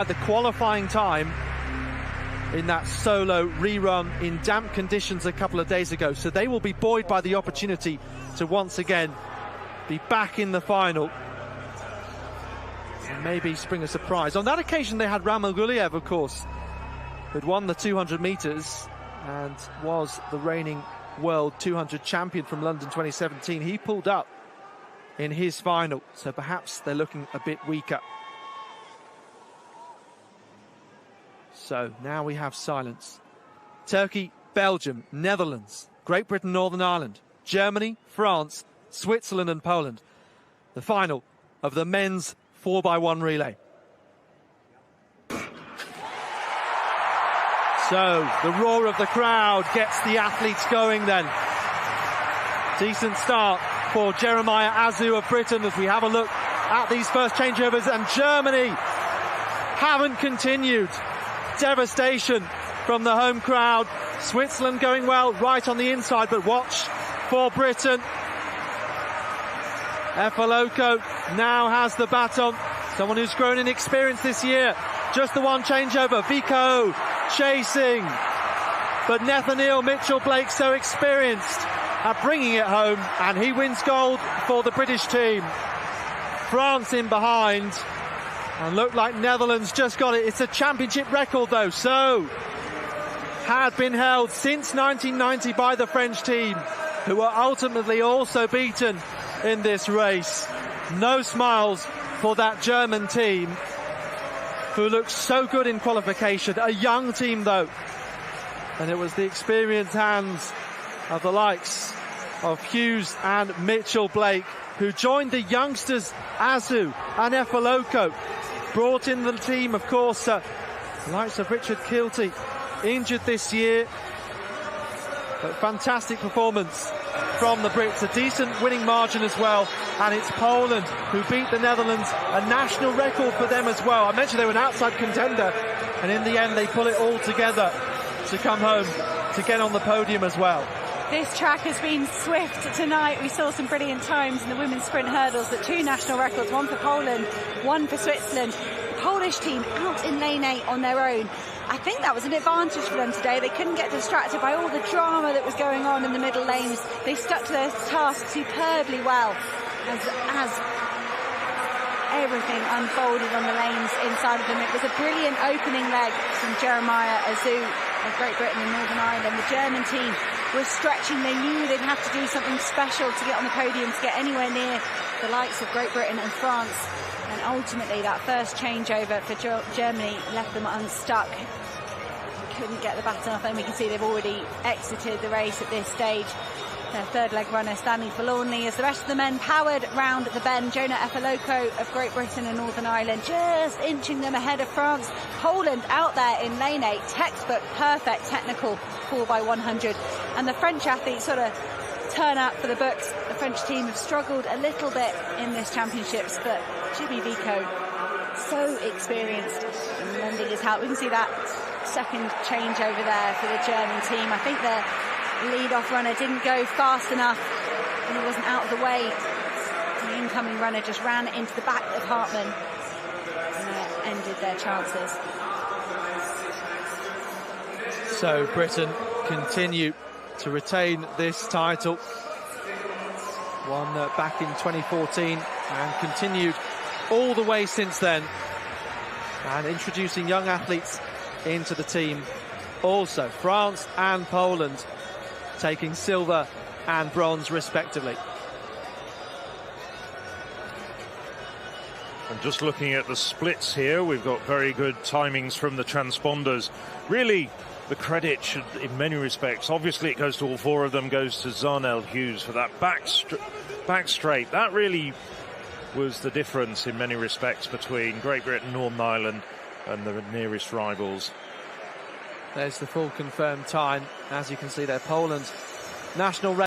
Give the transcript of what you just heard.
The qualifying time in that solo rerun in damp conditions a couple of days ago, so they will be buoyed by the opportunity to once again be back in the final and maybe spring a surprise. On that occasion they had Ramil Guliev, of course, who'd won the 200 metres and was the reigning world 200 champion from London 2017. He pulled up in his final, so perhaps they're looking a bit weaker. So now we have silence. Turkey, Belgium, Netherlands, Great Britain, Northern Ireland, Germany, France, Switzerland and Poland. The final of the men's 4x1 relay. So the roar of the crowd gets the athletes going then. Decent start for Jeremiah Azu of Britain as we have a look at these first changeovers, and Germany haven't continued. Devastation from the home crowd. Switzerland going well right on the inside, but watch for Britain. Efaloko now has the baton. Someone who's grown in experience this year. Just the one changeover. Vico chasing. But Nathaniel Mitchell-Blake so experienced at bringing it home, and he wins gold for the British team. France in behind. And looked like Netherlands just got it. It's a championship record though, so had been held since 1990 by the French team, who were ultimately also beaten in this race. No smiles for that German team, who looked so good in qualification. A young team though, and it was the experienced hands of the likes of Hughes and Mitchell-Blake who joined the youngsters Azu and Efaloko. Brought in the team, of course, the likes of Richard Kilty, injured this year. But fantastic performance from the Brits, a decent winning margin as well. And it's Poland who beat the Netherlands, a national record for them as well. I mentioned they were an outside contender, and in the end they pull it all together to come home to get on the podium as well. This track has been swift tonight. We saw some brilliant times in the women's sprint hurdles, the two national records, one for Poland, one for Switzerland. The Polish team out in lane 8 on their own. I think that was an advantage for them today. They couldn't get distracted by all the drama that was going on in the middle lanes. They stuck to their task superbly well as everything unfolded on the lanes inside of them. It was a brilliant opening leg from Jeremiah Azu of Great Britain and Northern Ireland. The German team was stretching. They knew they'd have to do something special to get on the podium, to get anywhere near the likes of Great Britain and France. And ultimately that first changeover for Germany left them unstuck. Couldn't get the baton off, and we can see they've already exited the race at this stage. Their third leg runner standing forlornly as the rest of the men powered round the bend. Jonah Efaloko of Great Britain and Northern Ireland just inching them ahead of France. Poland out there in lane 8, textbook perfect technical 4x100, and the French athletes sort of turn out for the books. The French team have struggled a little bit in this championships, but Jimmy Vico, so experienced in lending his help. We can see that second change over there for the German team. I think the lead-off runner didn't go fast enough and he wasn't out of the way. The incoming runner just ran into the back of Hartmann and ended their chances. So Britain continue to retain this title. Won back in 2014 and continued all the way since then. And introducing young athletes into the team. Also, France and Poland taking silver and bronze respectively. And just looking at the splits here, we've got very good timings from the transponders. Really, the credit should, in many respects, obviously it goes to all four of them, goes to Zarnell Hughes for that back straight. That really was the difference in many respects between Great Britain, Northern Ireland and the nearest rivals. There's the full confirmed time. As you can see there, Poland's national record.